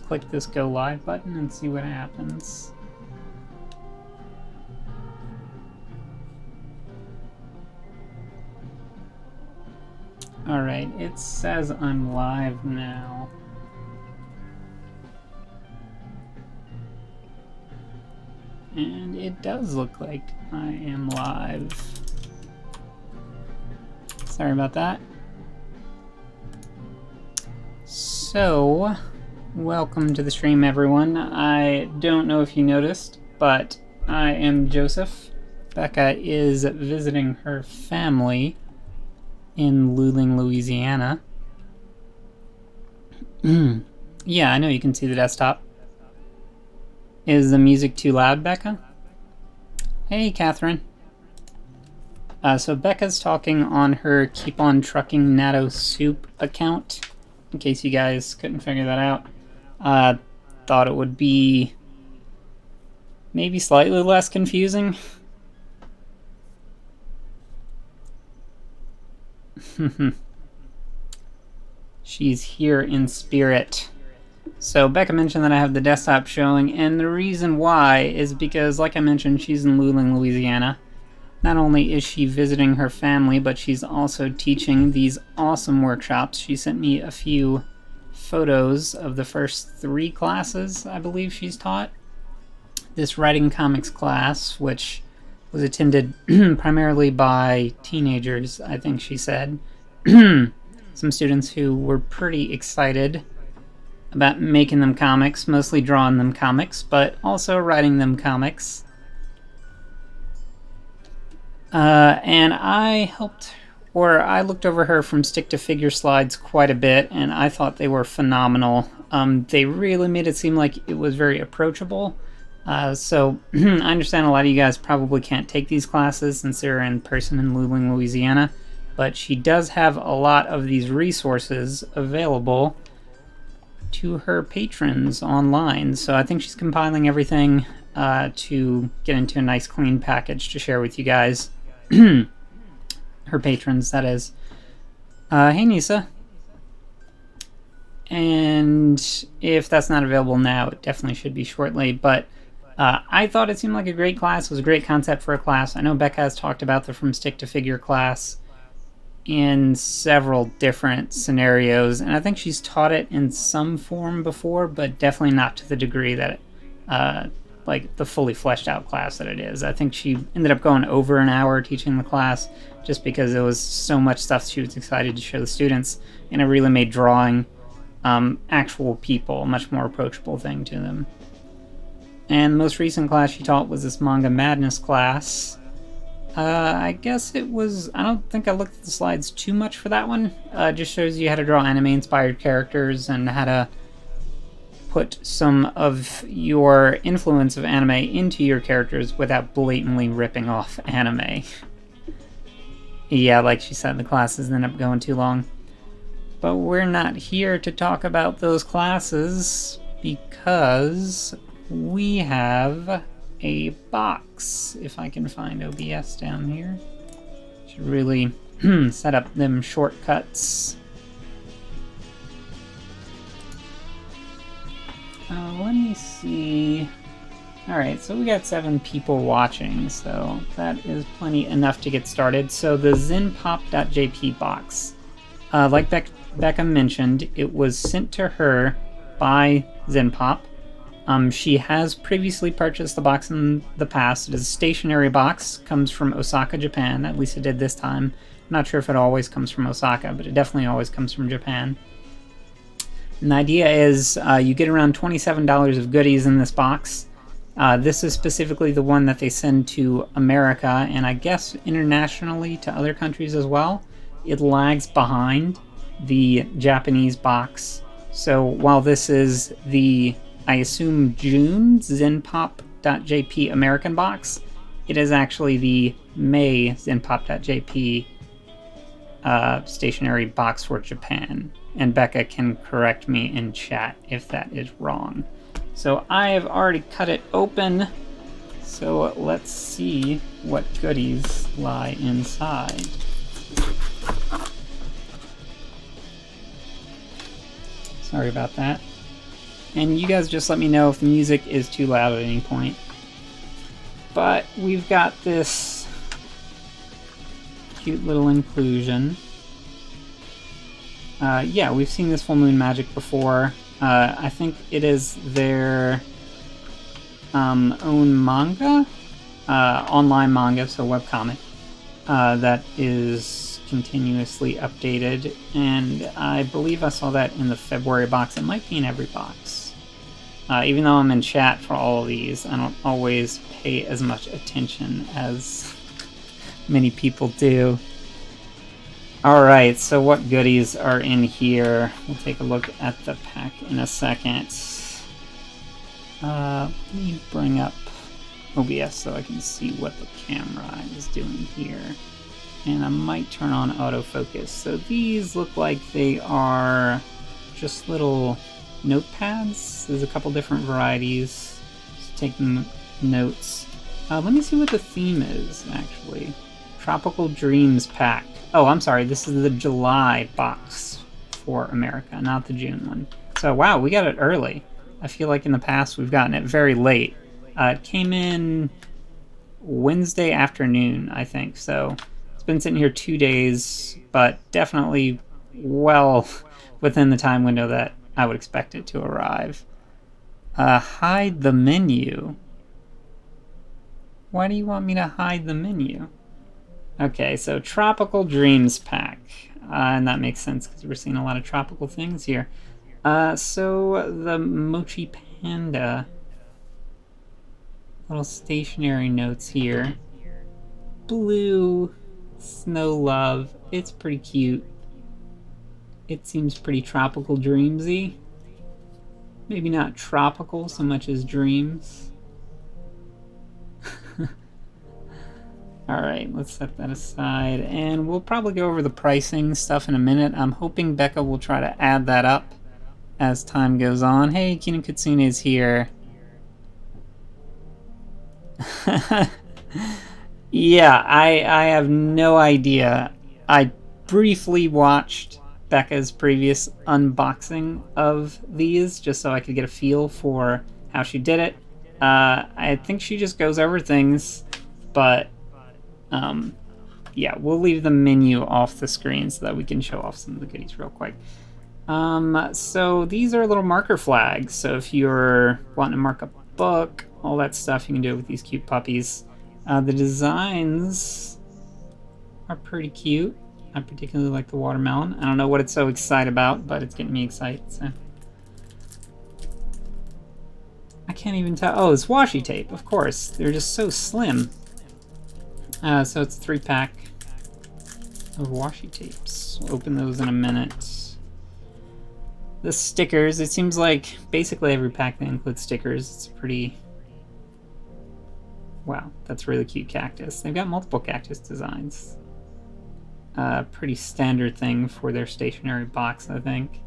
click this go live button and see what happens. Alright, it says I'm live now. And it does look like I am live. Sorry about that. So, welcome to the stream, everyone. I don't know if you noticed, but I am Joseph. Becca is visiting her family in Luling, Louisiana. Yeah, I know you can see the desktop. Is the music too loud, Becca? Hey, Catherine. So Becca's talking on her Keep On Trucking Natto Soup account, in case you guys couldn't figure that out. Thought it would be maybe slightly less confusing. She's here in spirit. So Becca mentioned that I have the desktop showing, and the reason why is because, like I mentioned, she's in Luling, Louisiana. Not only is she visiting her family, but she's also teaching these awesome workshops. She sent me a few photos of the first 3 classes I believe she's taught. This writing comics class, which was attended primarily by teenagers, I think she said. Some students who were pretty excited about making them comics, mostly drawing them comics, but also writing them comics. And I helped, or I looked over her from stick to figure slides quite a bit, and I thought they were phenomenal. They really made it seem like it was very approachable. So I understand a lot of you guys probably can't take these classes since they're in person in Luling, Louisiana, but she does have a lot of these resources available to her patrons online. So I think she's compiling everything to get into a nice clean package to share with you guys. Her patrons, that is. Hey, Nisa. And if that's not available now, it definitely should be shortly. But I thought it seemed like a great class. It was a great concept for a class. I know Becca has talked about the From Stick to Figure class in several different scenarios, and I think she's taught it in some form before, but definitely not to the degree that like the fully fleshed out class that it is. I think she ended up going over an hour teaching the class just because there was so much stuff she was excited to show the students, and it really made drawing actual people a much more approachable thing to them. And the most recent class she taught was this Manga Madness class. I guess it was, I don't think I looked at the slides too much for that one. It just shows you how to draw anime-inspired characters and how to put some of your influence of anime into your characters without blatantly ripping off anime. Yeah, like she said, the classes end up going too long. But we're not here to talk about those classes because we have a box. If I can find OBS down here. Should really set up them shortcuts. Let me see. Alright, so we got 7 people watching, so that is plenty enough to get started. So the Zenpop.jp box. Like Becca mentioned, it was sent to her by Zenpop. She has previously purchased the box in the past. It is a stationery box, comes from Osaka, Japan. At least it did this time. I'm not sure if it always comes from Osaka, but it definitely always comes from Japan. And the idea is you get around $27 of goodies in this box. This is specifically the one that they send to America, and I guess internationally to other countries as well. It lags behind the Japanese box. So while this is the, I assume, June Zenpop.jp American box, it is actually the May Zenpop.jp stationery box for Japan. And Becca can correct me in chat if that is wrong. So I have already cut it open. So let's see what goodies lie inside. Sorry about that. And you guys just let me know if the music is too loud at any point. But we've got this cute little inclusion. Yeah, we've seen this full moon magic before. I think it is their own manga, online manga, so webcomic, that is continuously updated, and I believe I saw that in the February box. It might be in every box. Even though I'm in chat for all of these, I don't always pay as much attention as many people do. Alright, so what goodies are in here? We'll take a look at the pack in a second. Let me bring up OBS so I can see what the camera is doing here. And I might turn on autofocus. So these look like they are just little notepads. There's a couple different varieties. Just taking notes. Let me see what the theme is, actually. Tropical Dreams Pack. Oh, I'm sorry, this is the July box for America, not the June one. So, wow, we got it early. I feel like in the past we've gotten it very late. It came in Wednesday afternoon, I think, so it's been sitting here 2 days, but definitely well within the time window that I would expect it to arrive. Hide the menu. Why do you want me to hide the menu? Okay, so Tropical Dreams Pack. And that makes sense because we're seeing a lot of tropical things here. So the Mochi Panda. Little stationery notes here. Blue Snow Love. It's pretty cute. It seems pretty tropical dreamsy. Maybe not tropical so much as dreams. Alright, let's set that aside, and we'll probably go over the pricing stuff in a minute. I'm hoping Becca will try to add that up as time goes on. Hey, Kino Kitsune is here. Yeah, I have no idea. I briefly watched Becca's previous unboxing of these, just so I could get a feel for how she did it. I think she just goes over things, but yeah, we'll leave the menu off the screen so that we can show off some of the goodies real quick. So these are little marker flags. So if you're wanting to mark a book, all that stuff, you can do it with these cute puppies. The designs are pretty cute. I particularly like the watermelon. I don't know what it's so excited about, but it's getting me excited. So. I can't even tell. Oh, it's washi tape, of course. They're just so slim. So it's a 3-pack of washi tapes. We'll open those in a minute. The stickers, it seems like basically every pack that includes stickers. It's pretty... Wow, that's a really cute cactus. They've got multiple cactus designs. Pretty standard thing for their stationery box, I think.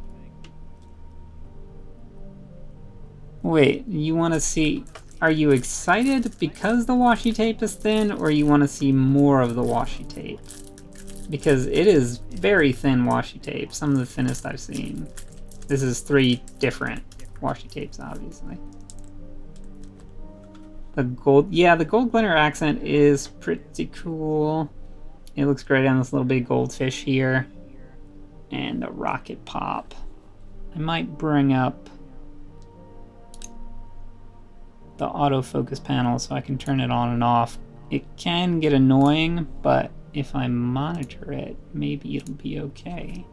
Wait, you want to see... Are you excited because the washi tape is thin, or you want to see more of the washi tape? Because it is very thin washi tape, some of the thinnest I've seen. This is 3 different washi tapes, obviously. The gold, yeah, the gold glitter accent is pretty cool. It looks great on this little big goldfish here. And the rocket pop. I might bring up the autofocus panel so I can turn it on and off. It can get annoying, but if I monitor it, maybe it'll be okay.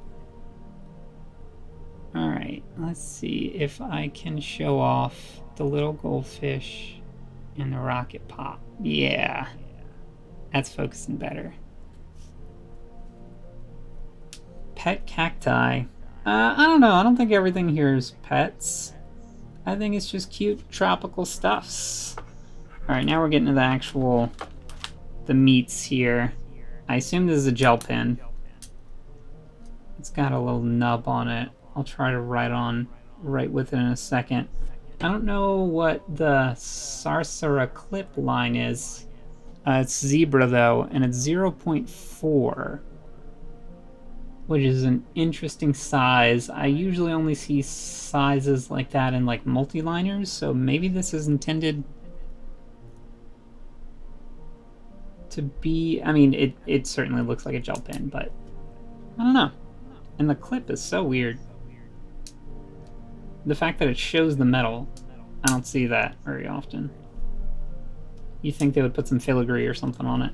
Alright, let's see if I can show off the little goldfish and the rocket pop. Yeah, that's focusing better. Pet cacti. I don't know, I don't think everything here is pets. I think it's just cute tropical stuffs. Alright, now we're getting to the meats here. I assume this is a gel pen. It's got a little nub on it. I'll try to write with it in a second. I don't know what the Sarsara clip line is. It's zebra though, and it's 0.4. which is an interesting size. I usually only see sizes like that in like multi-liners, so maybe this is intended to be... I mean, it certainly looks like a gel pen, but I don't know. And the clip is so weird. The fact that it shows the metal, I don't see that very often. You think they would put some filigree or something on it.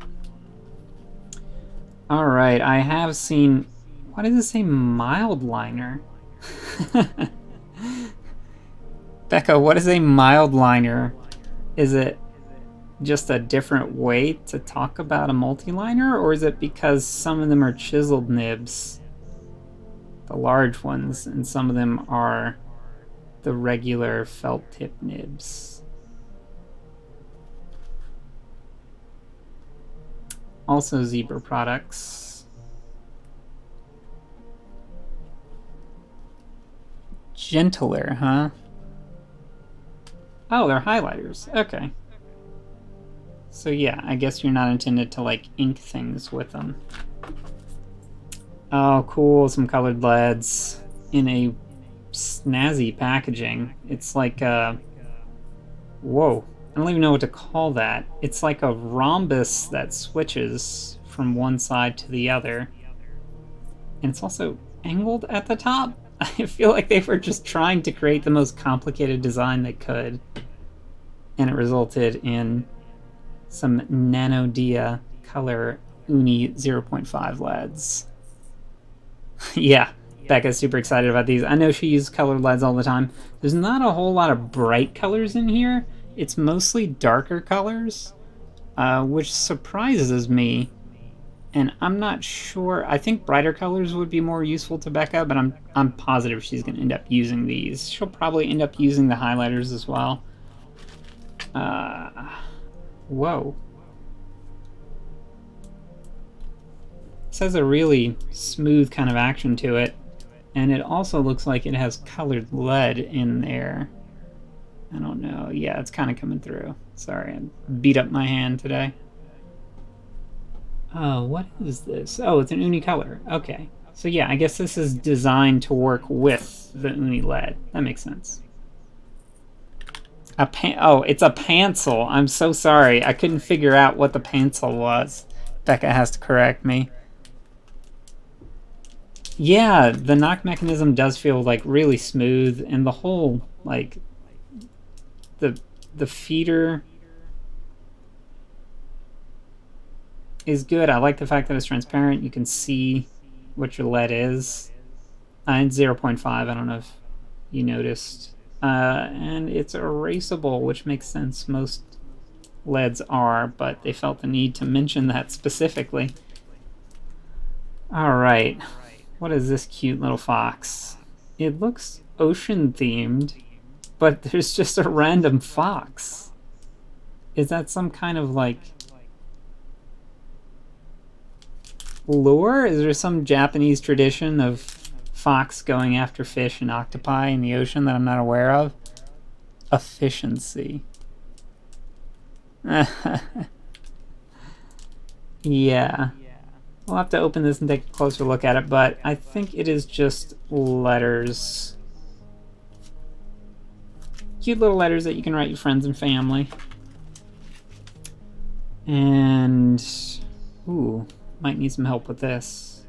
Alright, I have seen... Why does it say mild liner? Becca, what is a mild liner? Is it just a different way to talk about a multi-liner, or is it because some of them are chiseled nibs, the large ones, and some of them are the regular felt tip nibs? Also zebra products. Gentler, huh? Oh, they're highlighters. Okay. So yeah, I guess you're not intended to like ink things with them. Oh, cool. Some colored leads in a snazzy packaging. It's like a... Whoa. I don't even know what to call that. It's like a rhombus that switches from one side to the other. And it's also angled at the top. I feel like they were just trying to create the most complicated design they could. And it resulted in some Nano Dia color Uni 0.5 LEDs. Yeah, Becca's super excited about these. I know she uses colored LEDs all the time. There's not a whole lot of bright colors in here. It's mostly darker colors, which surprises me. And I'm not sure. I think brighter colors would be more useful to Becca, but I'm positive she's going to end up using these. She'll probably end up using the highlighters as well. Whoa. This has a really smooth kind of action to it. And it also looks like it has colored lead in there. I don't know. Yeah, it's kind of coming through. Sorry, I beat up my hand today. Oh, what is this? Oh, it's an Uni color. Okay. So yeah, I guess this is designed to work with the Uni LED. That makes sense. Oh, it's a pencil. I'm so sorry. I couldn't figure out what the pencil was. Becca has to correct me. Yeah, the knock mechanism does feel like really smooth, and the whole like the feeder is good. I like the fact that it's transparent. You can see what your lead is. It's 0.5. I don't know if you noticed. And it's erasable, which makes sense. Most LEDs are, but they felt the need to mention that specifically. Alright. What is this cute little fox? It looks ocean themed, but there's just a random fox. Is that some kind of like lure? Is there some Japanese tradition of fox going after fish and octopi in the ocean that I'm not aware of? Efficiency. Yeah. We'll have to open this and take a closer look at it, but I think it is just letters. Cute little letters that you can write your friends and family. And... ooh, might need some help with this.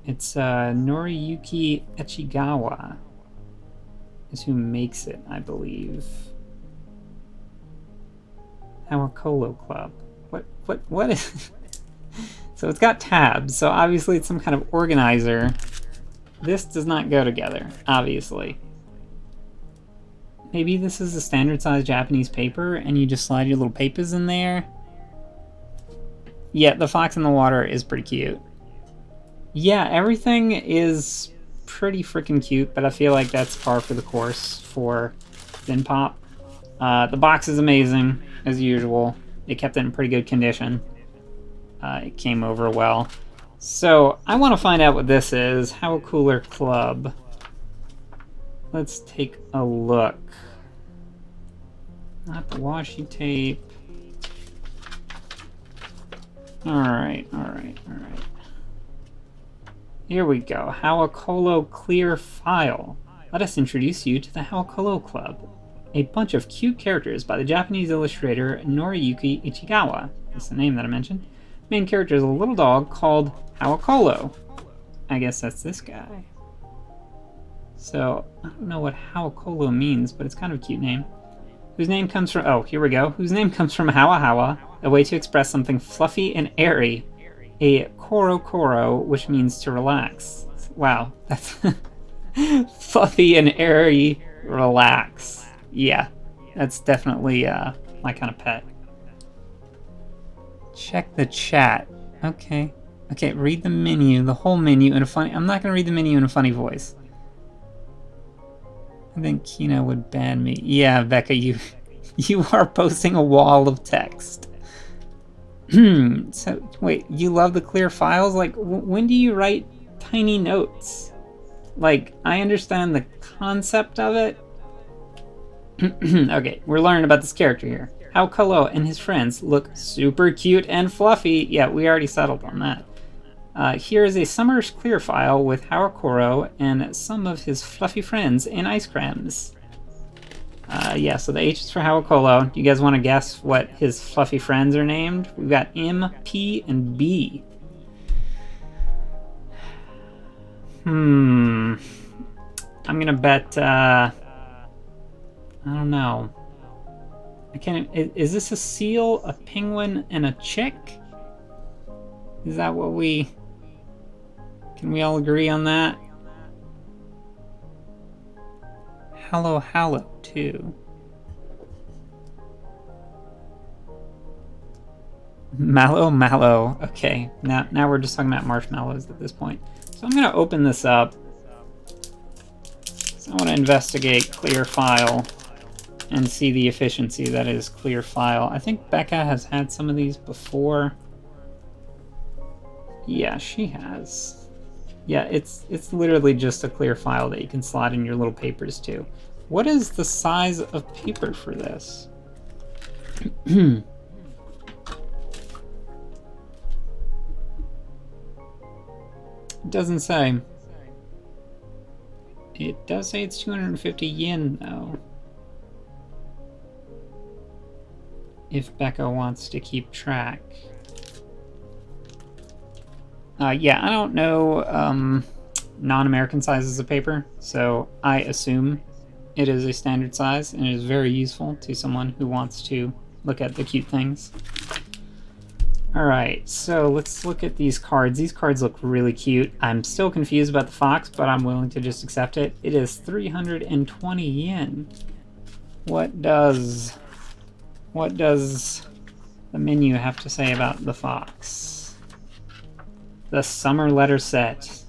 It's Noriyuki Echigawa is who makes it, I believe. Howacolo Club. What is... So it's got tabs, so obviously it's some kind of organizer. This does not go together, obviously. Maybe this is a standard size Japanese paper and you just slide your little papers in there. Yeah, the fox in the water is pretty cute. Yeah, everything is pretty freaking cute, but I feel like that's par for the course for Zenpop. The box is amazing, as usual. They kept it in pretty good condition. It came over well. So, I want to find out what this is. Howacolo Club. Let's take a look. Not the washi tape. Alright. Here we go. Howacolo clear file. Let us introduce you to the Howacolo Club. A bunch of cute characters by the Japanese illustrator Noriyuki Ichigawa. That's the name that I mentioned. Main character is a little dog called Howacolo. I guess that's this guy. So, I don't know what Howacolo means, but it's kind of a cute name. Whose name comes from... Oh, here we go. Whose name comes from Hawa Hawa, a way to express something fluffy and airy. A koro koro, which means to relax. Wow, that's... fluffy and airy, relax. Yeah, that's definitely my kind of pet. Check the chat. Okay, read the menu, the whole menu in a funny... I'm not going to read the menu in a funny voice. I think Kina would ban me. Yeah, Becca, you are posting a wall of text. So, wait, you love the clear files? Like, when do you write tiny notes? Like, I understand the concept of it. Okay, we're learning about this character here. Howacolo and his friends look super cute and fluffy. Yeah, we already settled on that. Here is a summer clear file with Howacolo and some of his fluffy friends in ice creams. Yeah, so the H is for Howacolo. Do you guys want to guess what his fluffy friends are named? We've got M, P, and B. I'm gonna bet, I don't know. I can't... Is this a seal, a penguin, and a chick? Is that what we... Can we all agree on that? Hallo, too. Mallow. Okay, now we're just talking about marshmallows at this point. So I'm gonna open this up. So I want to investigate clear file and see the efficiency that is clear file. I think Becca has had some of these before. Yeah, she has. Yeah, it's literally just a clear file that you can slot in your little papers to. What is the size of paper for this? It doesn't say. It does say it's 250 yen, though. If Becca wants to keep track. Yeah, I don't know non-American sizes of paper, so I assume it is a standard size, and it is very useful to someone who wants to look at the cute things. Alright, so let's look at these cards. These cards look really cute. I'm still confused about the fox, but I'm willing to just accept it. It is 320 yen. What does the menu have to say about the fox? The summer letter set.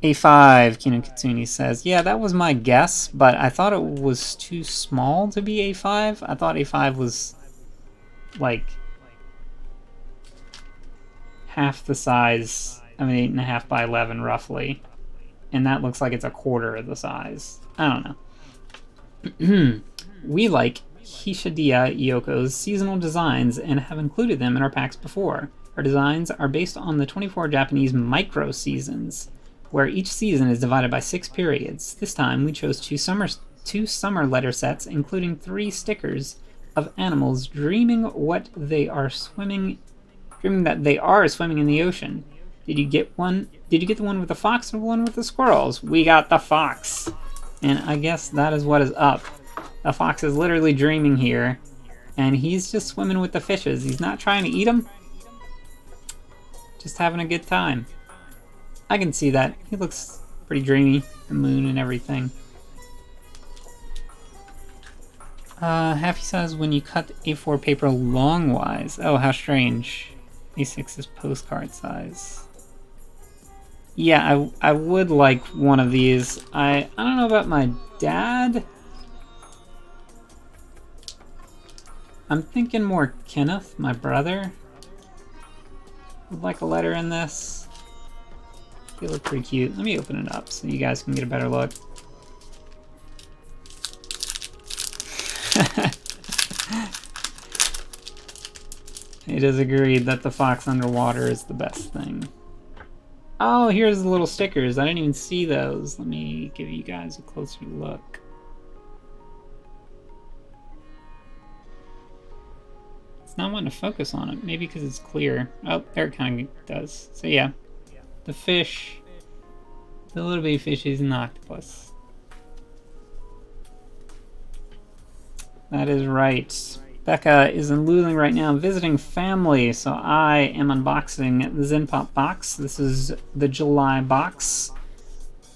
A5, Kino Kitsune says. Yeah, that was my guess, but I thought it was too small to be A5. I thought A5 was like half the size of an 8.5 by 11 roughly. And that looks like it's a quarter of the size. I don't know. We like Hishida Yoko's seasonal designs and have included them in our packs before. Our designs are based on the 24 Japanese micro-seasons, where each season is divided by 6 periods. This time we chose two summer letter sets, including 3 stickers of animals dreaming that they are swimming in the ocean. Did you get the one with the fox or the one with the squirrels? We got the fox. And I guess that is what is up. The fox is literally dreaming here, and he's just swimming with the fishes. He's not trying to eat them. Just having a good time. I can see that. He looks pretty dreamy. The moon and everything. Happy says when you cut the A4 paper longwise. Oh, how strange. A6 is postcard size. Yeah, I would like one of these. I don't know about my dad. I'm thinking more Kenneth, my brother. Would like a letter in this. They look pretty cute. Let me open it up so you guys can get a better look. It is agreed that the fox underwater is the best thing. Oh, here's the little stickers. I didn't even see those. Let me give you guys a closer look. It's not wanting to focus on it. Maybe because it's clear. Oh, there it kind of does. So yeah, the fish, the little baby fish is an octopus. That is right. Becca is in Luling right now visiting family, so I am unboxing the Zenpop box. This is the July box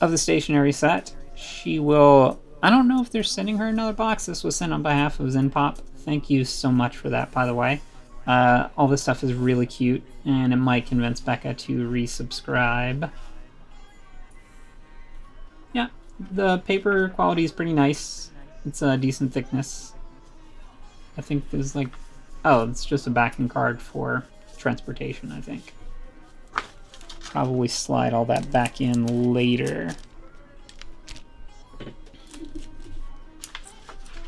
of the stationery set. She will... I don't know if they're sending her another box. This was sent on behalf of Zenpop. Thank you so much for that, by the way. All this stuff is really cute, and it might convince Becca to resubscribe. Yeah, the paper quality is pretty nice. It's a decent thickness. I think there's like... Oh, it's just a backing card for transportation, I think. Probably slide all that back in later.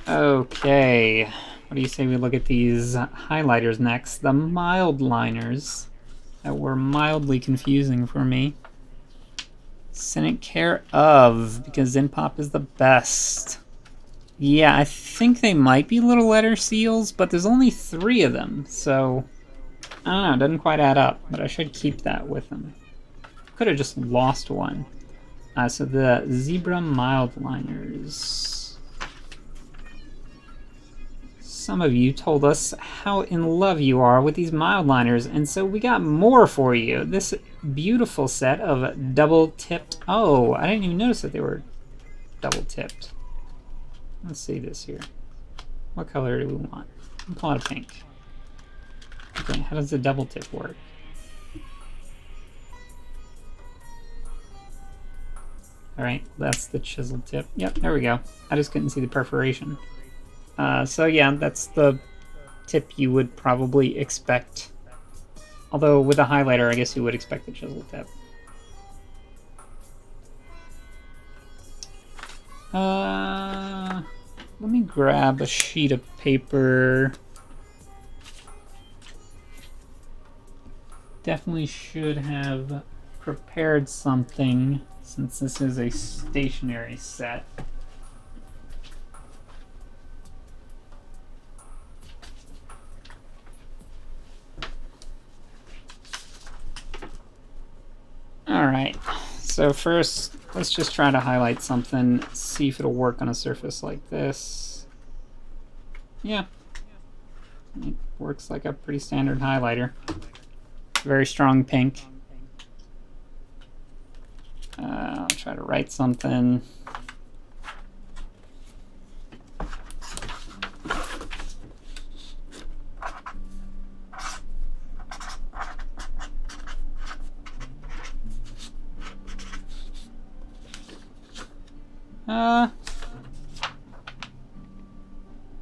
Okay. What do you say we look at these highlighters next? The mild liners that were mildly confusing for me. Send it care of, because Zenpop is the best. Yeah, I think they might be little letter seals, but there's only 3 of them, so I don't know, it doesn't quite add up, but I should keep that with them. Could have just lost one. So the zebra mild liners. Some of you told us how in love you are with these mild liners, and so we got more for you. This beautiful set of double-tipped... Oh, I didn't even notice that they were double-tipped. Let's see this here. What color do we want? We'll call it a pink. Okay, how does the double tip work? Alright, that's the chisel tip. Yep, there we go. I just couldn't see the perforation. So yeah, that's the tip you would probably expect. Although with a highlighter, I guess you would expect the chisel tip. Let me grab a sheet of paper. Definitely should have prepared something since this is a stationery set. Alright, so first let's just try to highlight something, see if it'll work on a surface like this. Yeah, it works like a pretty standard highlighter. Very strong pink. I'll try to write something.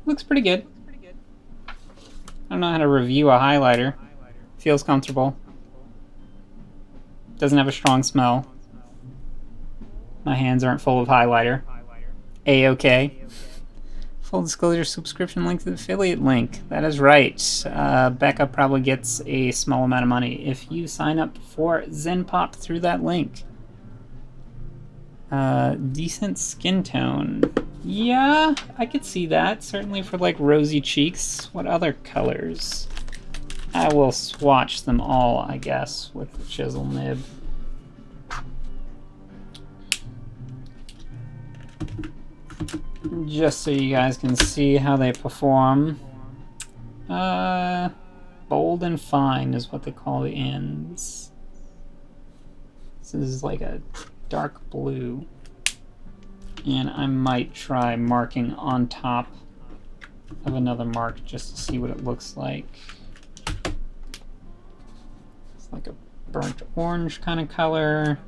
Looks pretty good. I don't know how to review a highlighter. Feels comfortable. Doesn't have a strong smell. My hands aren't full of highlighter. A-okay. Full disclosure, subscription link to the affiliate link. That is right. Becca probably gets a small amount of money if you sign up for Zenpop through that link. Decent skin tone. Yeah, I could see that. Certainly for like rosy cheeks. What other colors? I will swatch them all, I guess, with the chisel nib. Just so you guys can see how they perform. Bold and fine is what they call the ends. This is like a dark blue. And I might try marking on top of another mark just to see what it looks like. It's like a burnt orange kind of color.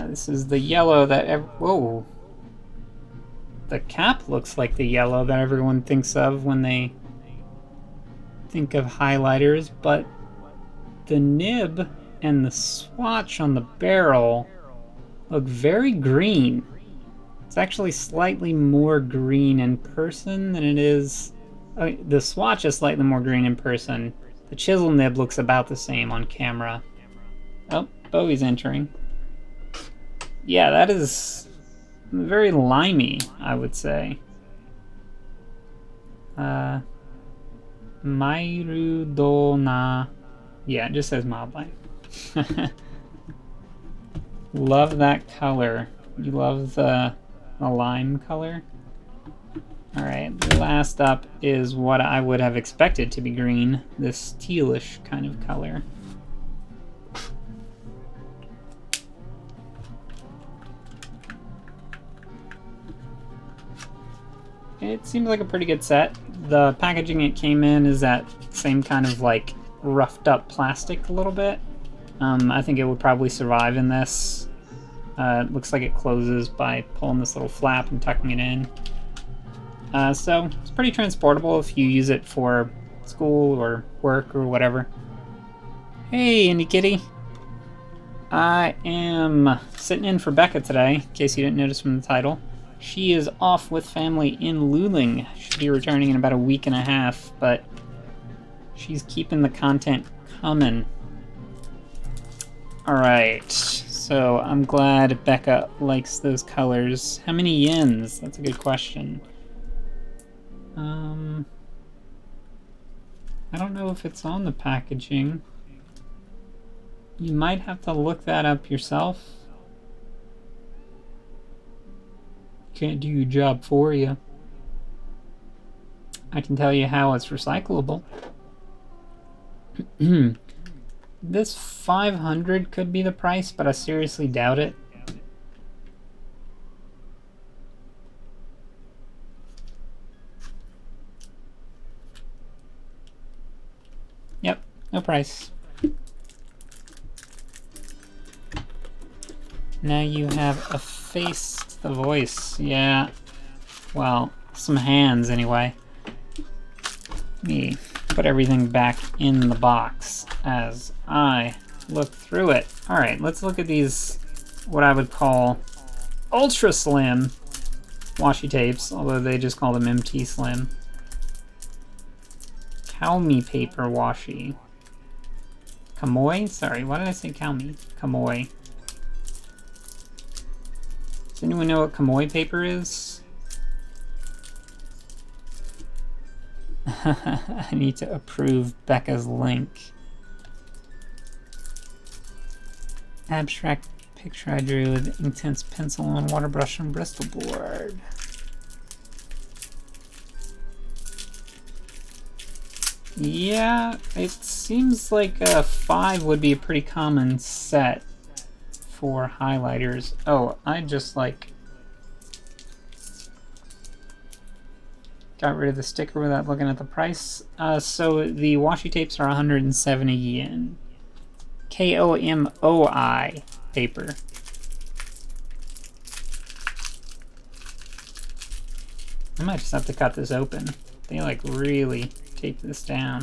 This is the yellow that whoa! The cap looks like the yellow that everyone thinks of when they think of highlighters, but the nib and the swatch on the barrel look very green. It's actually slightly more green in person than it is... the swatch is slightly more green in person. The chisel nib looks about the same on camera. Oh, Bowie's entering. Yeah, that is very limey, I would say. Mairu do na... Yeah, it just says mildline. Love that color. You love the lime color? Alright, the last up is what I would have expected to be green. This tealish kind of color. It seems like a pretty good set. The packaging it came in is that same kind of like roughed up plastic a little bit. I think it would probably survive in this. It looks like it closes by pulling this little flap and tucking it in. So it's pretty transportable if you use it for school or work or whatever. Hey, Indie Kitty. I am sitting in for Becca today, in case you didn't notice from the title. She is off with family in Luling. She'll be returning in about a week and a half, but she's keeping the content coming. Alright, so I'm glad Becca likes those colors. How many yens? That's a good question. I don't know if it's on the packaging. You might have to look that up yourself. Can't do your job for you. I can tell you how it's recyclable. This 500 could be the price, but I seriously doubt it. Yep, no price. Now you have a face to the voice. Yeah. Well, some hands anyway. Let me put everything back in the box as I look through it. Alright, let's look at these, what I would call ultra slim washi tapes, although they just call them MT Slim. Kaomi paper washi. Kamoi? Sorry, why did I say Kaomi? Kamoi. Does anyone know what Kamoi paper is? I need to approve Becca's link. Abstract picture I drew with intense pencil and water brush and Bristol board. Yeah, it seems like a 5 would be a pretty common set for highlighters. Oh, I just like got rid of the sticker without looking at the price. So the washi tapes are 170 yen. KOMOI paper. I might just have to cut this open. They like really tape this down.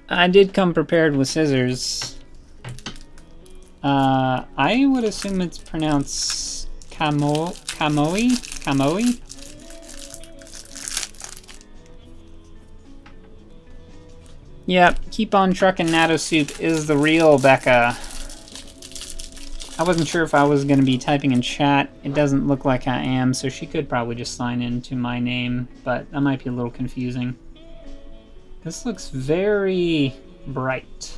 I did come prepared with scissors. I would assume it's pronounced Kamoi? Yep, keep on trucking natto soup is the real Becca. I wasn't sure if I was going to be typing in chat. It doesn't look like I am, so she could probably just sign in to my name, but that might be a little confusing. This looks very bright.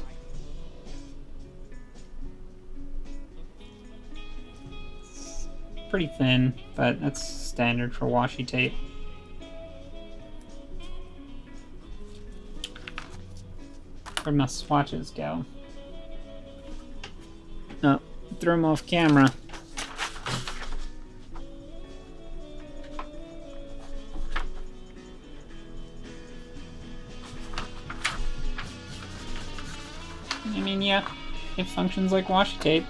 It's pretty thin, but that's standard for washi tape. Where'd my swatches go? Oh, threw them off camera. I mean, yeah, it functions like washi tape.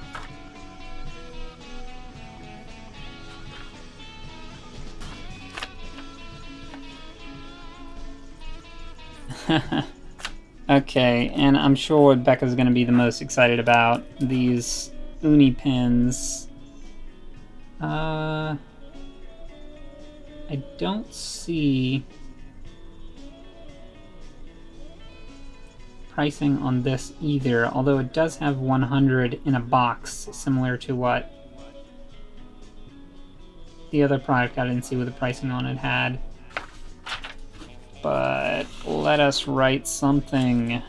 Okay, and I'm sure what Becca's going to be the most excited about, these uni pins. I don't see pricing on this either, although it does have 100 in a box, similar to what the other product I didn't see what the pricing on it had. But let us write something.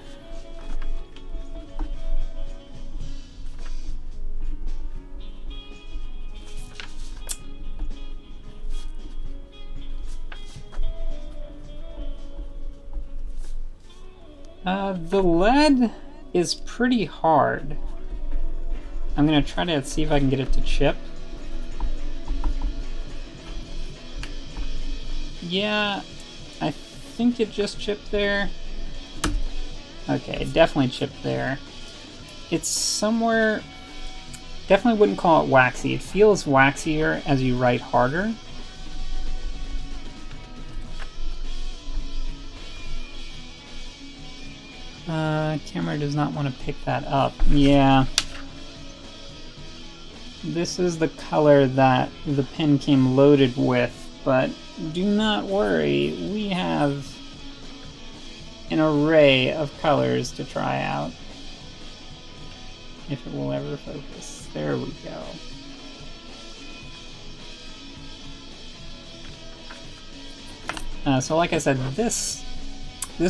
The lead is pretty hard. I'm gonna try to see if I can get it to chip. Yeah, I think it just chipped there. Okay, definitely chipped there. It's somewhere... Definitely wouldn't call it waxy. It feels waxier as you write harder. Camera does not want to pick that up. Yeah. This is the color that the pen came loaded with, but do not worry, we have an array of colors to try out. If it will ever focus. There we go. So like I said, this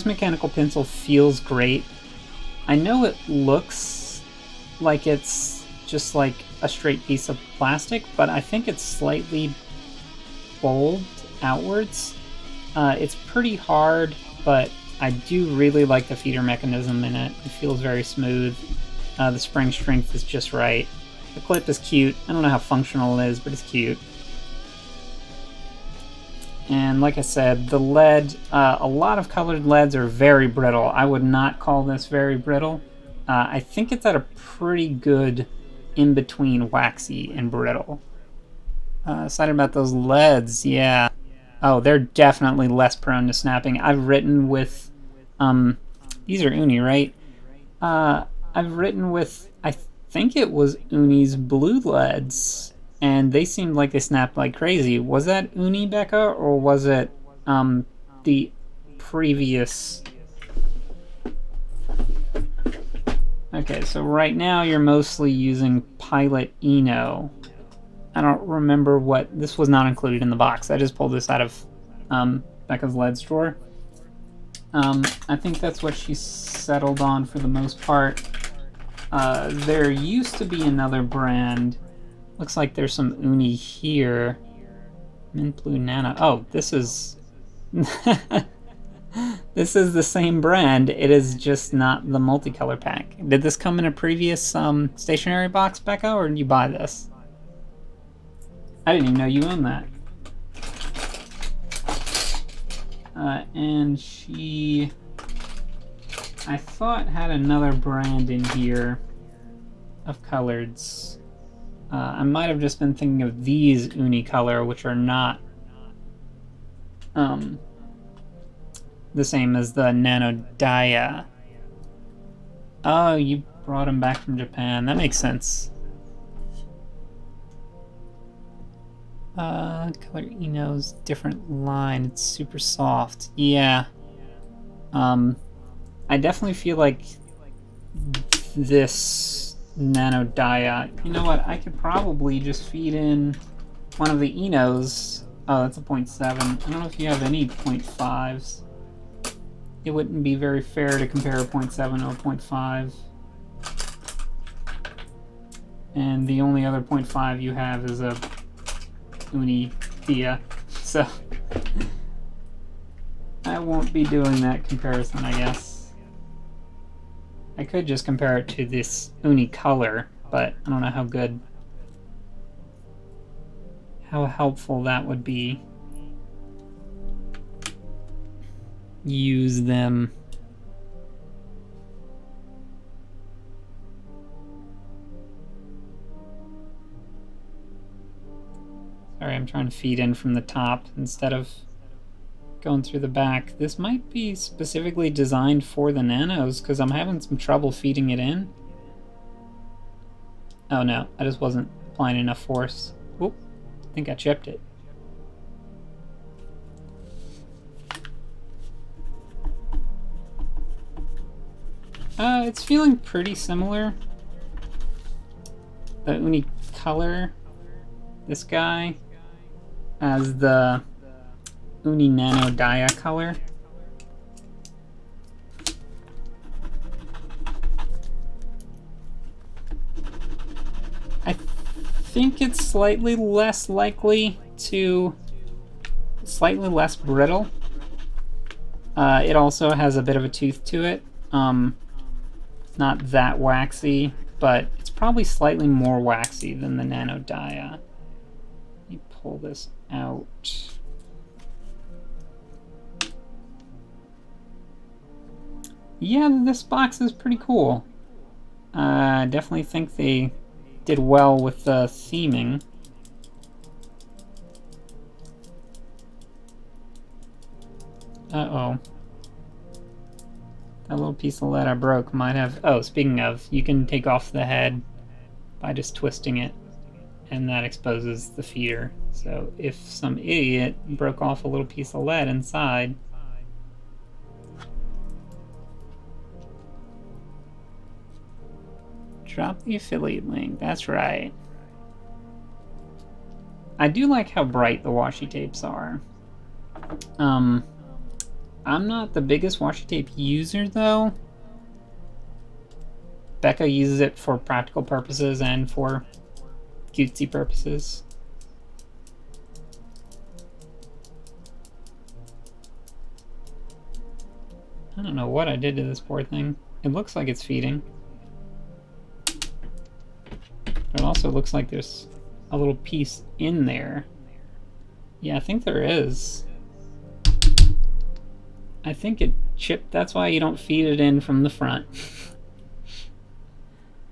mechanical pencil feels great. I know it looks like it's just like a straight piece of plastic, but I think it's slightly bold outwards. It's pretty hard, but I do really like the feeder mechanism in it. It feels very smooth. The spring strength is just right. The clip is cute. I don't know how functional it is, but it's cute. And like I said, the lead, a lot of colored leads are very brittle. I would not call this very brittle. I think it's at a pretty good in-between waxy and brittle. Excited about those leads, yeah. Oh, they're definitely less prone to snapping. I've written with, these are uni, right? I've written with, I think it was Uni's blue leads, and they seemed like they snapped like crazy. Was that Uni, Becca, or was it the previous? Okay, so right now you're mostly using Pilot Eno. I don't remember what, this was not included in the box. I just pulled this out of Becca's leads drawer. I think that's what she settled on for the most part. There used to be another brand. Looks like there's some uni here. Mint Blue Nano. Oh, this is... this is the same brand. It is just not the multicolor pack. Did this come in a previous stationery box, Becca, or did you buy this? I didn't even know you owned that. And she... I thought had another brand in here of coloreds. I might have just been thinking of these Unicolor, which are not the same as the Nano Dia. Oh, you brought them back from Japan. That makes sense. Color Eno's different line. It's super soft. Yeah. I definitely feel like this Nano Dia. You know what? I could probably just feed in one of the Enos. Oh, that's a 0.7. I don't know if you have any 0.5s. It wouldn't be very fair to compare a 0.7 to a 0.5. And the only other 0.5 you have is a Uni Dia. So I won't be doing that comparison, I guess. I could just compare it to this Unicolor, but I don't know how helpful that would be. Use them. Sorry, I'm trying to feed in from the top instead of going through the back. This might be specifically designed for the Nanos because I'm having some trouble feeding it in. Oh no, I just wasn't applying enough force. Oop, I think I chipped it. It's feeling pretty similar. The uni color, this guy, as the uni nano dia color. I think it's slightly less likely to, slightly less brittle. It also has a bit of a tooth to it. Not that waxy, but it's probably slightly more waxy than the nano dia. Let me pull this out. Yeah, this box is pretty cool. I definitely think they did well with the theming. Uh-oh. That little piece of lead I broke might have... Oh, speaking of, you can take off the head by just twisting it, and that exposes the feeder. So if some idiot broke off a little piece of lead inside... Drop the affiliate link, that's right. I do like how bright the washi tapes are. I'm not the biggest washi tape user, though. Becca uses it for practical purposes and for cutesy purposes. I don't know what I did to this poor thing. It looks like it's feeding. But it also looks like there's a little piece in there. Yeah, I think there is. I think it chipped. That's why you don't feed it in from the front.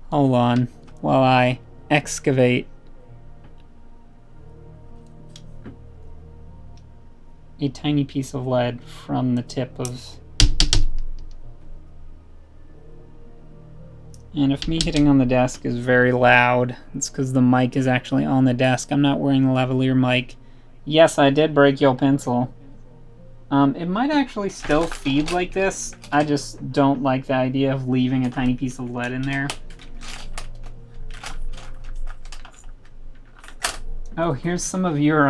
Hold on while I excavate a tiny piece of lead from the tip of... And if me hitting on the desk is very loud, it's because the mic is actually on the desk. I'm not wearing a lavalier mic. Yes, I did break your pencil. It might actually still feed like this. I just don't like the idea of leaving a tiny piece of lead in there. Oh, here's some of your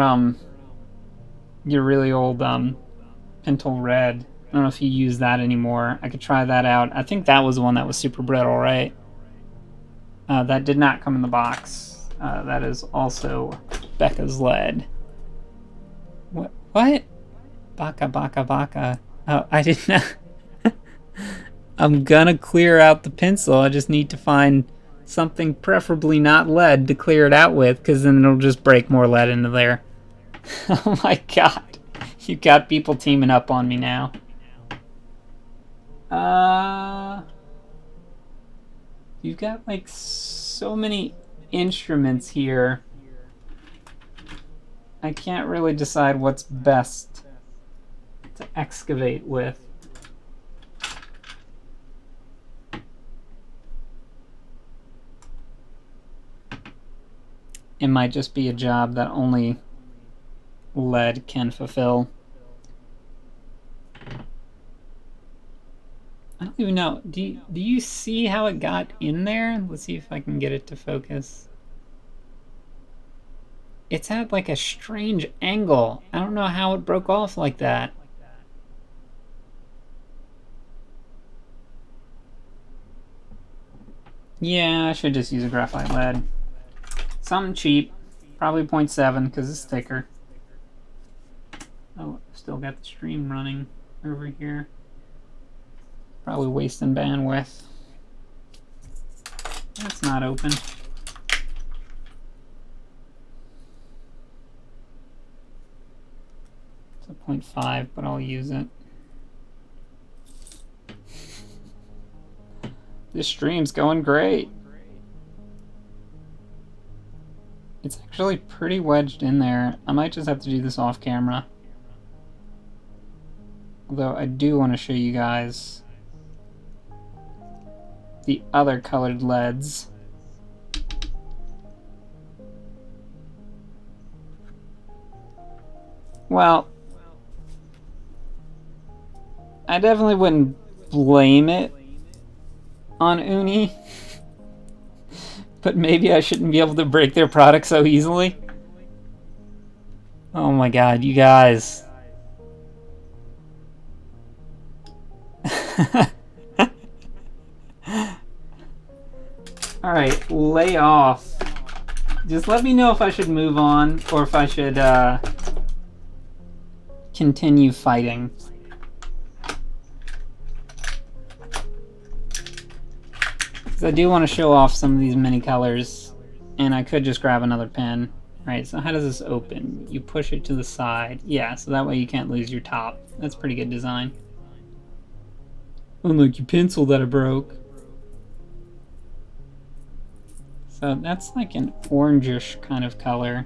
really old Pentel Red. I don't know if you use that anymore. I could try that out. I think that was the one that was super brittle, right? That did not come in the box. That is also Becca's lead. What? Baka, baka, baka. Oh, I did not... I'm gonna clear out the pencil. I just need to find something preferably not lead to clear it out with, because then it'll just break more lead into there. Oh my god. You got people teaming up on me now. You've got like so many instruments here. I can't really decide what's best to excavate with. It might just be a job that only lead can fulfill. I don't even know. Do you see how it got in there? Let's see if I can get it to focus. It's at like a strange angle. I don't know how it broke off like that. Yeah, I should just use a graphite lead. Something cheap. Probably 0.7 because it's thicker. Oh, still got the stream running over here. Probably wasting bandwidth. That's not open. It's a 0.5, but I'll use it. This stream's going great. It's actually pretty wedged in there. I might just have to do this off camera. Although I do want to show you guys the other colored leads. Well, I definitely wouldn't blame it on Uni, but maybe I shouldn't be able to break their product so easily. Oh my god, you guys. Alright, lay off. Just let me know if I should move on or if I should continue fighting. Because I do want to show off some of these mini colors, and I could just grab another pen. Right, so how does this open? You push it to the side. Yeah, so that way you can't lose your top. That's pretty good design. Unlike your pencil that I broke. So that's like an orangish kind of color.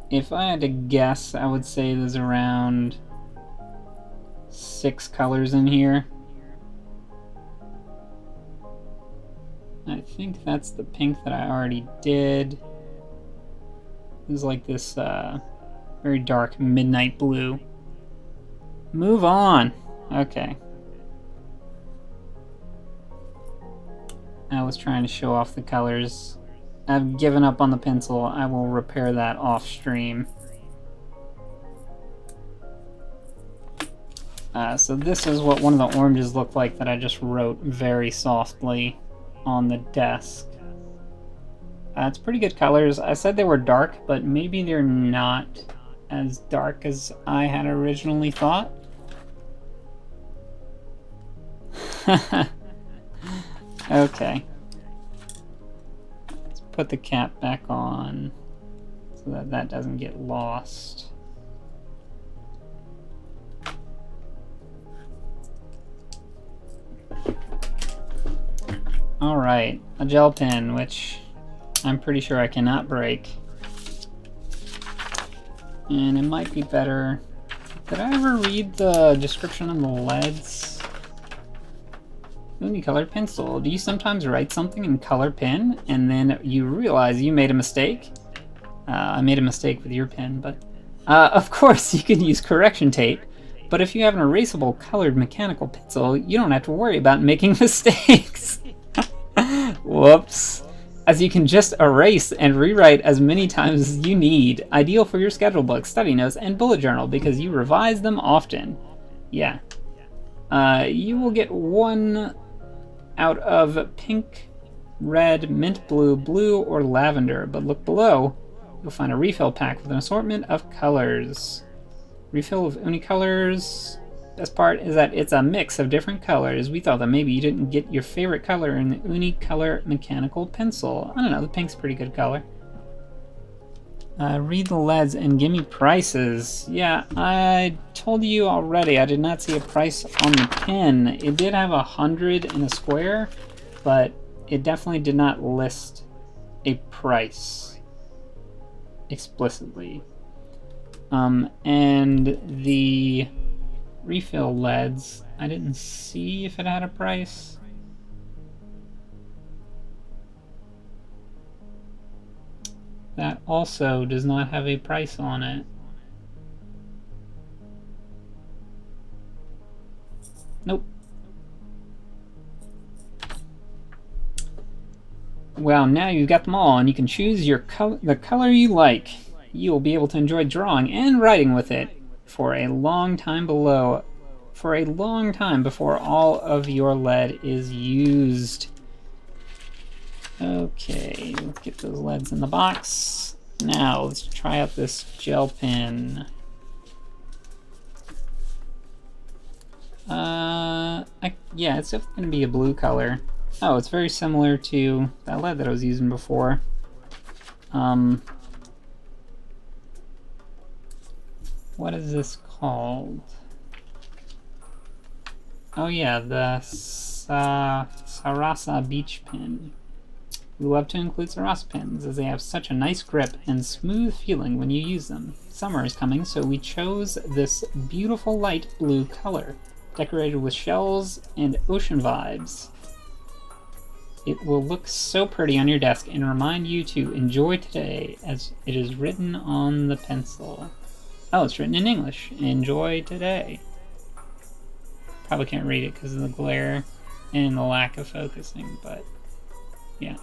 If I had to guess, I would say there's around 6 colors in here. I think that's the pink that I already did. There's like this very dark midnight blue. Move on. Okay. I was trying to show off the colors. I've given up on the pencil. I will repair that off stream. So this is what one of the oranges looked like that I just wrote very softly on the desk. It's pretty good colors. I said they were dark, but maybe they're not as dark as I had originally thought. Okay. Let's put the cap back on so that that doesn't get lost. Alright, a gel pen, which I'm pretty sure I cannot break. And it might be better... Did I ever read the description on the leads? Unicolored pencil. Do you sometimes write something in color pen and then you realize you made a mistake? I made a mistake with your pen, but... of course you can use correction tape, but if you have an erasable colored mechanical pencil, you don't have to worry about making mistakes. Whoops. As you can just erase and rewrite as many times as you need. Ideal for your schedule book, study notes, and bullet journal because you revise them often. Yeah. You will get 1 out of pink, red, mint blue, blue, or lavender, but look below. You'll find a refill pack with an assortment of colors. Refill of Unicolors. Best part is that it's a mix of different colors. We thought that maybe you didn't get your favorite color in the Unicolor mechanical pencil. I don't know, the pink's a pretty good color. Read the leads and give me prices. Yeah, I told you already I did not see a price on the pen. It did have 100 in a square, but it definitely did not list a price explicitly. And the refill leads, I didn't see if it had a price. That also does not have a price on it. Nope. Well, now you've got them all, and you can choose your the color you like. You will be able to enjoy drawing and writing with it for a long time before all of your lead is used. Okay, let's get those leads in the box. Now, let's try out this gel pen. Yeah, it's definitely going to be a blue color. Oh, it's very similar to that lead that I was using before. What is this called? Oh yeah, the Sarasa Beach Pen. We love to include Sarasa pens as they have such a nice grip and smooth feeling when you use them. Summer is coming, so we chose this beautiful light blue color. decorated with shells and ocean vibes. It will look so pretty on your desk and remind you to enjoy today as it is written on the pencil. Oh, it's written in English. Enjoy today. Probably can't read it because of the glare and the lack of focusing, but yeah.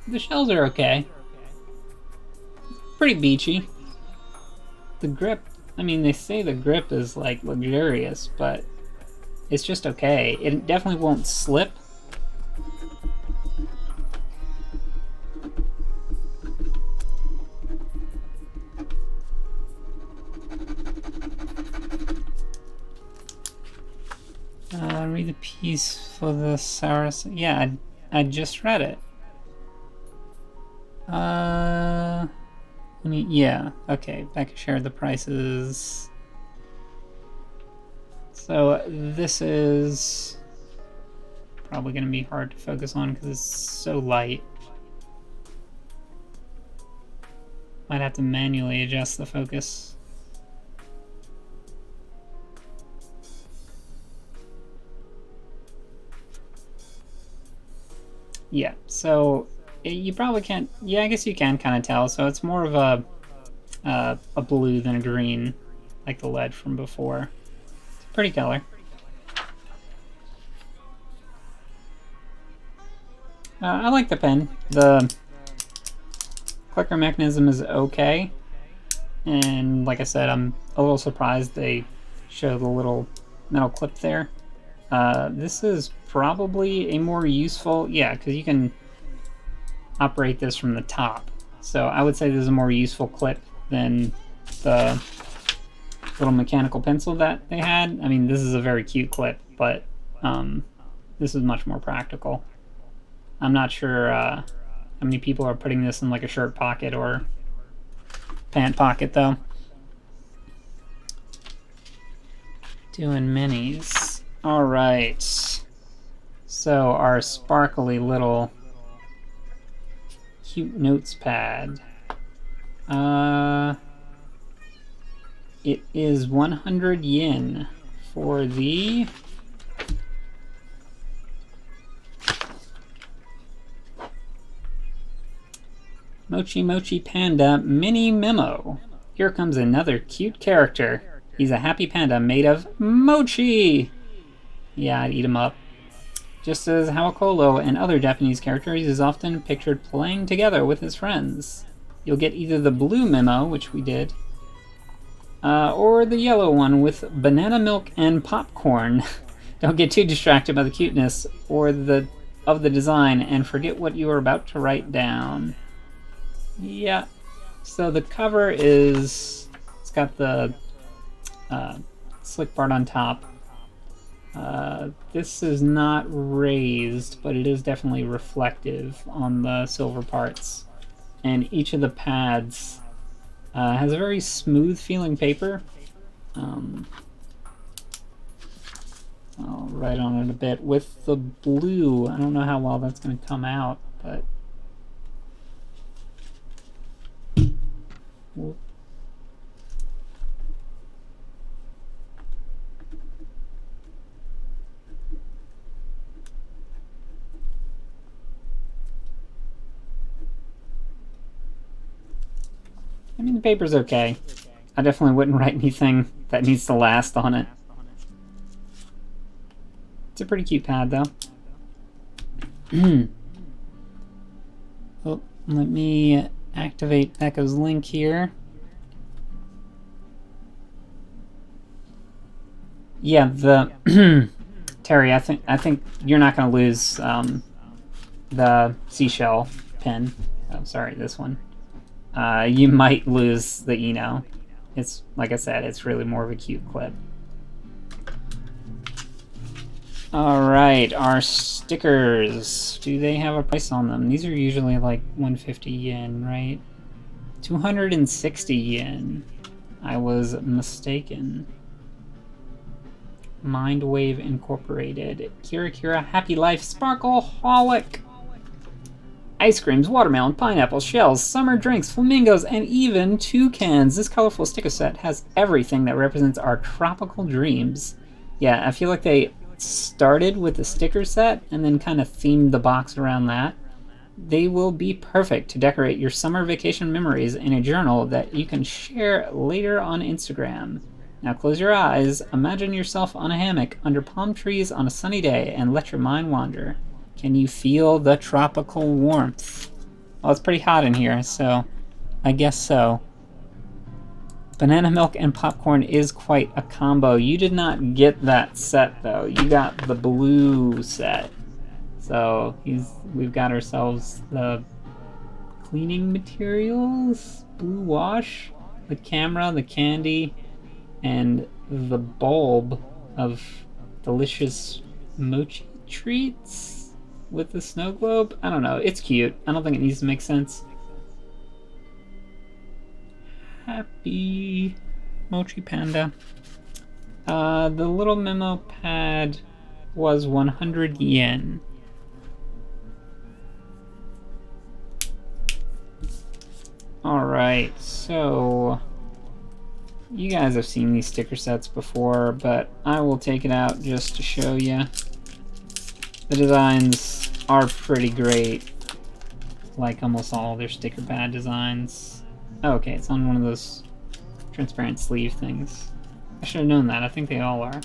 The shells are okay. Pretty beachy. The grip, I mean, they say the grip is like luxurious, but it's just okay. It definitely won't slip. Read the piece for the Saurus. Yeah, I just read it. Yeah, okay. Becca shared the prices. So this is probably going to be hard to focus on because it's so light. Might have to manually adjust the focus. Yeah, so you probably can't. Yeah, I guess you can kind of tell. So it's more of a blue than a green, like the lead from before. It's a pretty color. I like the pen. The clicker mechanism is okay, and like I said, I'm a little surprised they show the little metal clip there. This is probably a more useful, yeah, because you can operate this from the top. So I would say this is a more useful clip than the little mechanical pencil that they had. I mean, this is a very cute clip, but this is much more practical. I'm not sure how many people are putting this in like a shirt pocket or pant pocket, though. Doing minis. All right. So our sparkly little cute notes pad. It is 100 yen for the Mochi Panda Mini Memo. Here comes another cute character. He's a happy panda made of Mochi. Yeah, I'd eat him up. Just as Howacolo and other Japanese characters is often pictured playing together with his friends. You'll get either the blue Memo, which we did, or the yellow one with banana milk and popcorn. Don't get too distracted by the cuteness or of the design and forget what you are about to write down. Yeah, so the cover is, it's got the slick part on top. This is not raised, but it is definitely reflective on the silver parts. And each of the pads has a very smooth feeling paper. I'll write on it a bit. With the blue, I don't know how well that's going to come out, but... I mean, the paper's okay. I definitely wouldn't write anything that needs to last on it. It's a pretty cute pad, though. Oh, let me activate Becca's link here. Yeah, the Terry, I think you're not going to lose the seashell pen. Oh, sorry, this one. You might lose the Eno. It's, like I said, it's really more of a cute clip. Alright, our stickers. Do they have a price on them? These are usually like 150 yen, right? 260 yen. I was mistaken. Mindwave Incorporated. Kira Kira Happy Life Sparkle-holic. Ice creams, watermelon, pineapple, shells, summer drinks, flamingos, and even toucans. This colorful sticker set has everything that represents our tropical dreams. Yeah, I feel like they started with the sticker set and then kind of themed the box around that. They will be perfect to decorate your summer vacation memories in a journal that you can share later on Instagram. Now close your eyes, imagine yourself on a hammock under palm trees on a sunny day, and let your mind wander. Can you feel the tropical warmth? Well, it's pretty hot in here, so I guess so. Banana milk and popcorn is quite a combo. You did not get that set, though. You got the blue set. So we've got ourselves the cleaning materials, blue wash, the camera, the candy, and the bulb of delicious mochi treats with the snow globe. I don't know. It's cute. I don't think it needs to make sense. Happy Mochi Panda. The little memo pad was 100 yen. Alright, so you guys have seen these sticker sets before, but I will take it out just to show you. The designs are pretty great, like almost all their sticker pad designs. Oh, okay, it's on one of those transparent sleeve things. I should have known that. I think they all are.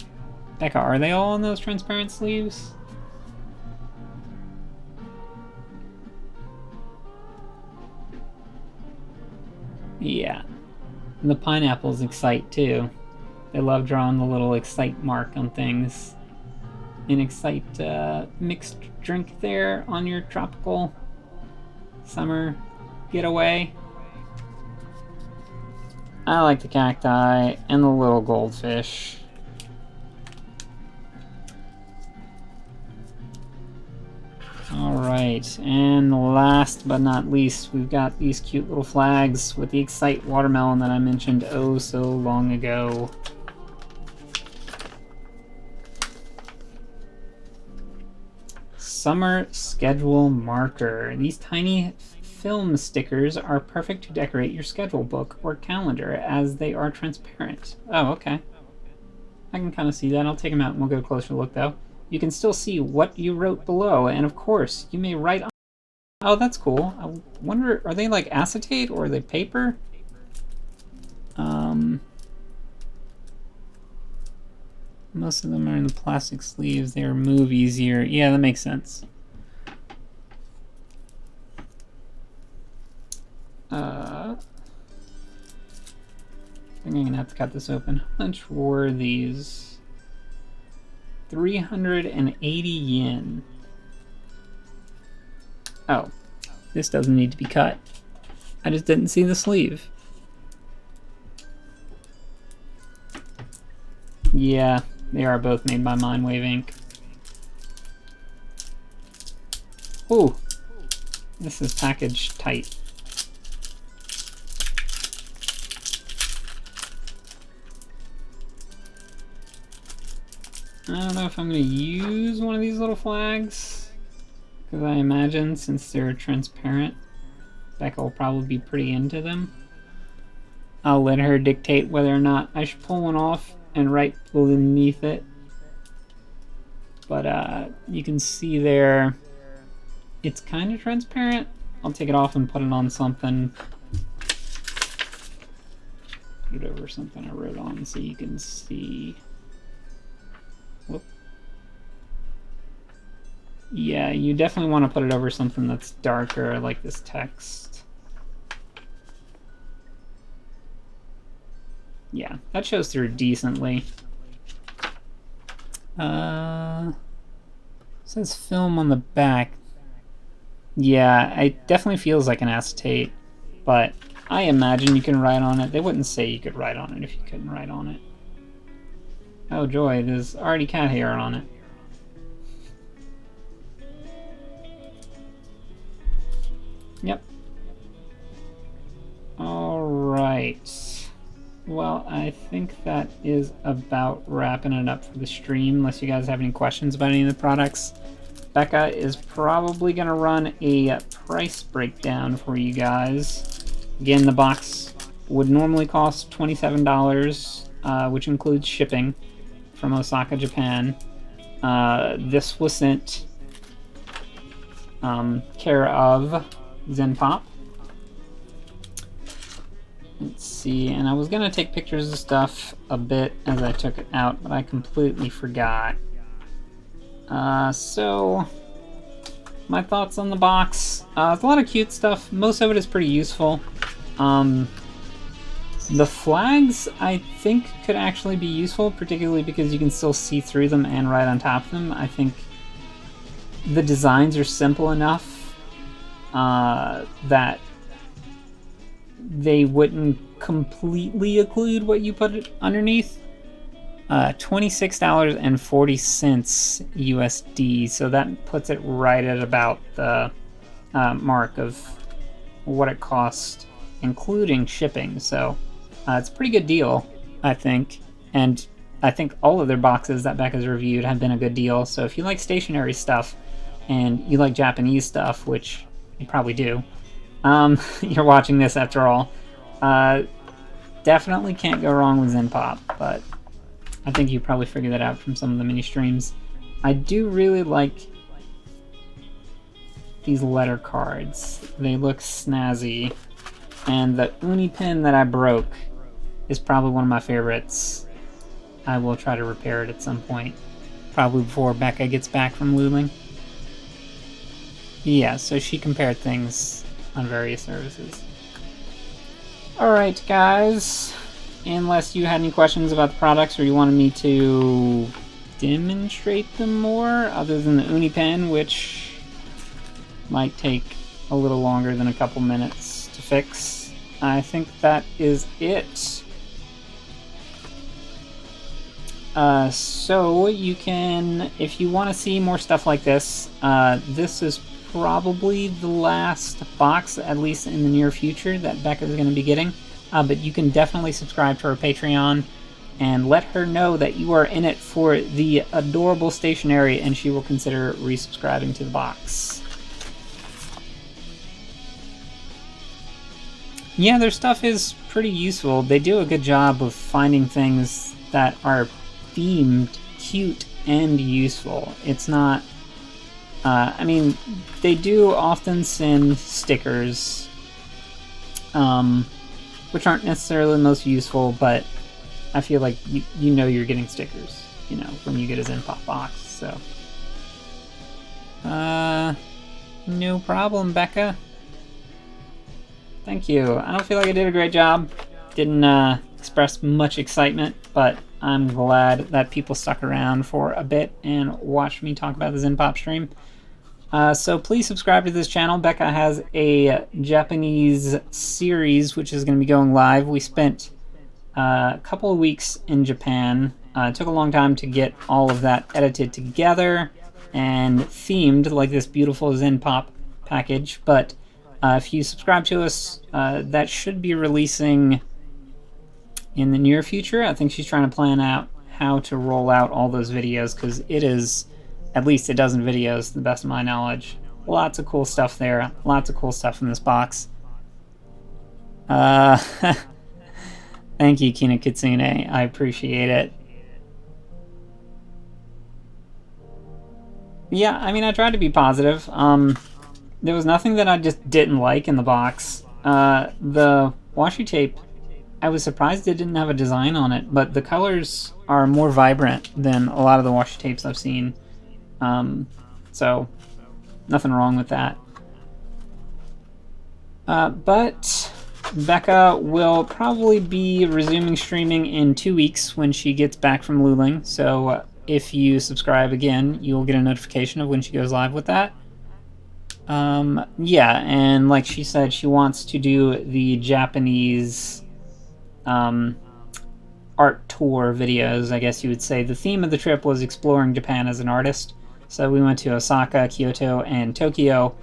Becca, are they all on those transparent sleeves? Yeah. And the pineapples excite too. They love drawing the little excite mark on things. An excite mixed drink there on your tropical summer getaway. I like the cacti and the little goldfish. Alright, and last but not least, we've got these cute little flags with the Excite watermelon that I mentioned oh so long ago. Summer schedule marker. These tiny film stickers are perfect to decorate your schedule book or calendar as they are transparent. Oh, okay. I can kind of see that. I'll take them out and we'll get a closer look though. You can still see what you wrote below, and of course, you may write on. Oh, that's cool. I wonder, are they like acetate or are they paper? Most of them are in the plastic sleeves. They remove easier. Yeah, that makes sense. I think I'm gonna have to cut this open. How much were these? 380 yen. Oh, this doesn't need to be cut. I just didn't see the sleeve. Yeah, they are both made by Mindwave Inc. Ooh, this is packaged tight. I don't know if I'm going to use one of these little flags, because I imagine since they're transparent, Becca will probably be pretty into them. I'll let her dictate whether or not I should pull one off and write beneath it. But you can see there, it's kind of transparent. I'll take it off and put it on something. Put it over something I wrote on so you can see. Whoop. Yeah, you definitely want to put it over something that's darker, like this text. Yeah, that shows through decently. It says film on the back. Yeah, it definitely feels like an acetate, but I imagine you can write on it. They wouldn't say you could write on it if you couldn't write on it. Oh joy, there's already cat hair on it. Yep. Alright. Well, I think that is about wrapping it up for the stream, unless you guys have any questions about any of the products. Becca is probably going to run a price breakdown for you guys. Again, the box would normally cost $27, which includes shipping from Osaka, Japan. This was sent care of Zenpop. Let's see, and I was going to take pictures of stuff a bit as I took it out, but I completely forgot. So, my thoughts on the box. There's a lot of cute stuff. Most of it is pretty useful. The flags, I think, could actually be useful, particularly because you can still see through them and write on top of them. I think the designs are simple enough that they wouldn't completely occlude what you put underneath. $26.40 USD, so that puts it right at about the mark of what it cost, including shipping. So it's a pretty good deal, I think. And I think all of their boxes that Becca's reviewed have been a good deal. So if you like stationery stuff and you like Japanese stuff, which you probably do, you're watching this after all, definitely can't go wrong with Zenpop, but I think you probably figured that out from some of the mini streams. I do really like these letter cards. They look snazzy. And the uni pin that I broke is probably one of my favorites. I will try to repair it at some point. Probably before Becca gets back from Luling. Yeah, so she compared things on various services. Alright, guys. Unless you had any questions about the products or you wanted me to demonstrate them more, other than the uni pen, which might take a little longer than a couple minutes to fix. I think that is it. So you can, if you want to see more stuff like this, this is probably the last box, at least in the near future, that Becca's going to be getting. But you can definitely subscribe to her Patreon and let her know that you are in it for the adorable stationery, and she will consider resubscribing to the box. Yeah, their stuff is pretty useful. They do a good job of finding things that are themed, cute, and useful. It's not... I mean, they do often send stickers, which aren't necessarily the most useful, but I feel like you know you're getting stickers, you know, when you get a Zenpop box, so. No problem, Becca. Thank you. I don't feel like I did a great job. Didn't express much excitement, but I'm glad that people stuck around for a bit and watched me talk about the Zenpop stream. So please subscribe to this channel. Becca has a Japanese series which is going to be going live. We spent a couple of weeks in Japan. It took a long time to get all of that edited together and themed like this beautiful Zenpop package. But if you subscribe to us, that should be releasing in the near future. I think she's trying to plan out how to roll out all those videos, because it is at least a dozen videos, to the best of my knowledge. Lots of cool stuff there. Lots of cool stuff in this box. Thank you, Kina Kitsune. I appreciate it. Yeah, I mean, I tried to be positive. There was nothing that I just didn't like in the box. The washi tape, I was surprised it didn't have a design on it, but the colors are more vibrant than a lot of the washi tapes I've seen. So, nothing wrong with that. But Becca will probably be resuming streaming in 2 weeks when she gets back from Luling. So if you subscribe again, you'll get a notification of when she goes live with that. Yeah, and like she said, she wants to do the Japanese art tour videos, I guess you would say. The theme of the trip was exploring Japan as an artist. So we went to Osaka, Kyoto, and Tokyo,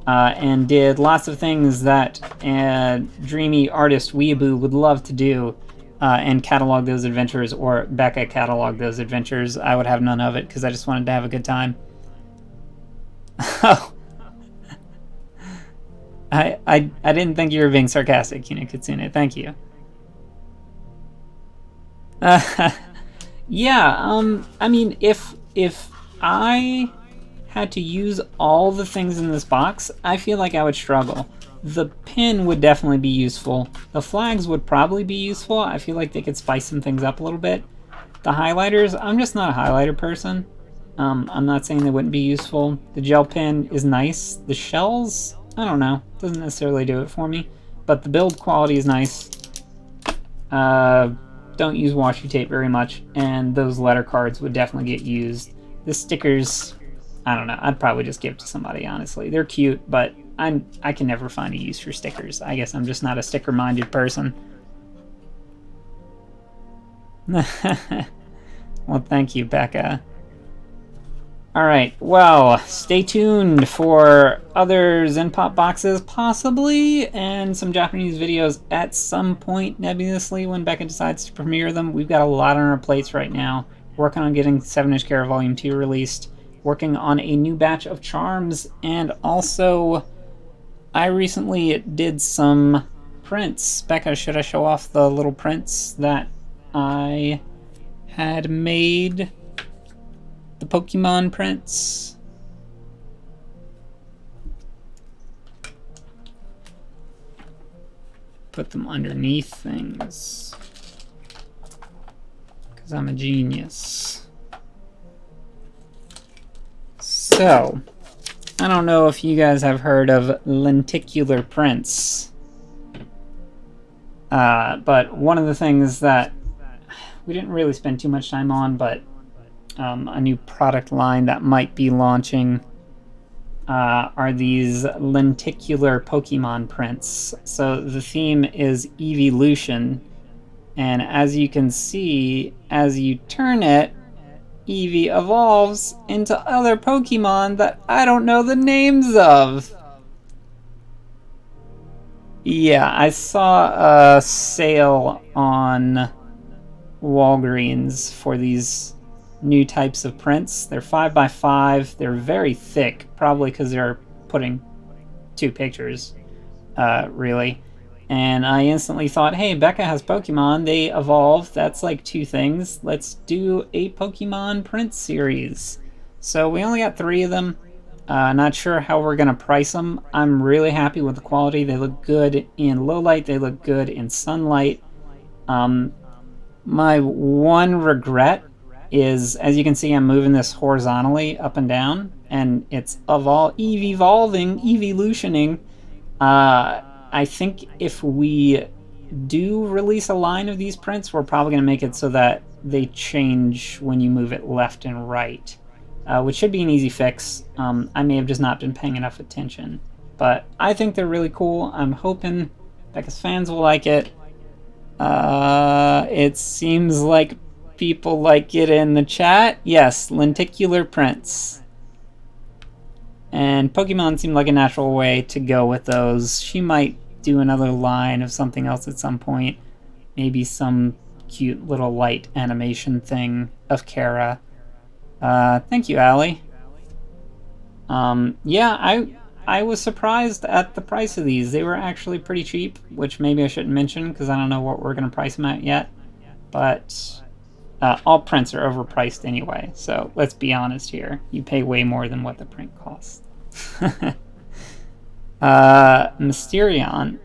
and did lots of things that a dreamy artist weeaboo would love to do, and catalog those adventures, or Becca catalog those adventures. I would have none of it because I just wanted to have a good time. Oh, I didn't think you were being sarcastic, Kitsune. Thank you. Yeah, I mean, if I had to use all the things in this box, I feel like I would struggle. The pin would definitely be useful. The flags would probably be useful. I feel like they could spice some things up a little bit. The highlighters, I'm just not a highlighter person. I'm not saying they wouldn't be useful. The gel pen is nice. The shells, I don't know, doesn't necessarily do it for me. But the build quality is nice. Don't use washi tape very much, and those letter cards would definitely get used. The stickers, I don't know, I'd probably just give to somebody, honestly. They're cute, but I can never find a use for stickers. I guess I'm just not a sticker-minded person. Well, thank you, Becca. Alright, well, stay tuned for other Zenpop boxes, possibly, and some Japanese videos at some point nebulously when Becca decides to premiere them. We've got a lot on our plates right now. Working on getting 7-inch Kara Volume 2 released, working on a new batch of charms, and also I recently did some prints. Becca, should I show off the little prints that I had made? The Pokemon prints. Put them underneath things. Because I'm a genius. So, I don't know if you guys have heard of lenticular prints. But one of the things that we didn't really spend too much time on, but a new product line that might be launching are these lenticular Pokemon prints. So the theme is evolution, and as you can see, as you turn it, Eevee evolves into other Pokemon that I don't know the names of. Yeah, I saw a sale on Walgreens for these new types of prints. They're 5x5. They're very thick, probably because they're putting 2 pictures, really. And I instantly thought, hey, Becca has Pokemon. They evolve. That's like 2 things. Let's do a Pokemon print series. So we only got 3 of them. Not sure how we're going to price them. I'm really happy with the quality. They look good in low light. They look good in sunlight. My one regret is, as you can see, I'm moving this horizontally up and down, and it's evolutioning. I think if we do release a line of these prints, we're probably going to make it so that they change when you move it left and right, which should be an easy fix. I may have just not been paying enough attention, but I think they're really cool. I'm hoping Becca's fans will like it. It seems like people like it in the chat. Yes, lenticular prints. And Pokemon seemed like a natural way to go with those. She might do another line of something else at some point. Maybe some cute little light animation thing of Kara. Thank you, Allie. Yeah, I was surprised at the price of these. They were actually pretty cheap, which maybe I shouldn't mention because I don't know what we're going to price them at yet. But all prints are overpriced anyway, so let's be honest here. You pay way more than what the print costs. Mysterion.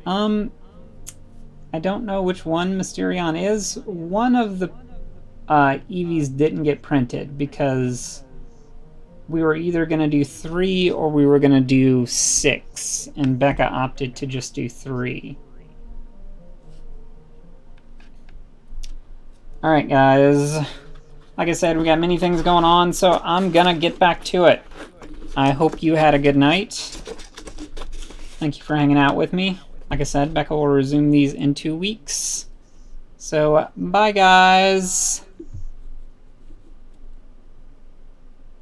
I don't know which one Mysterion is. One of the Eevees didn't get printed because we were either going to do 3 or we were going to do 6, and Becca opted to just do 3. Alright guys, like I said, we got many things going on, so I'm gonna get back to it. I hope you had a good night. Thank you for hanging out with me. Like I said, Becca will resume these in 2 weeks. So, bye guys!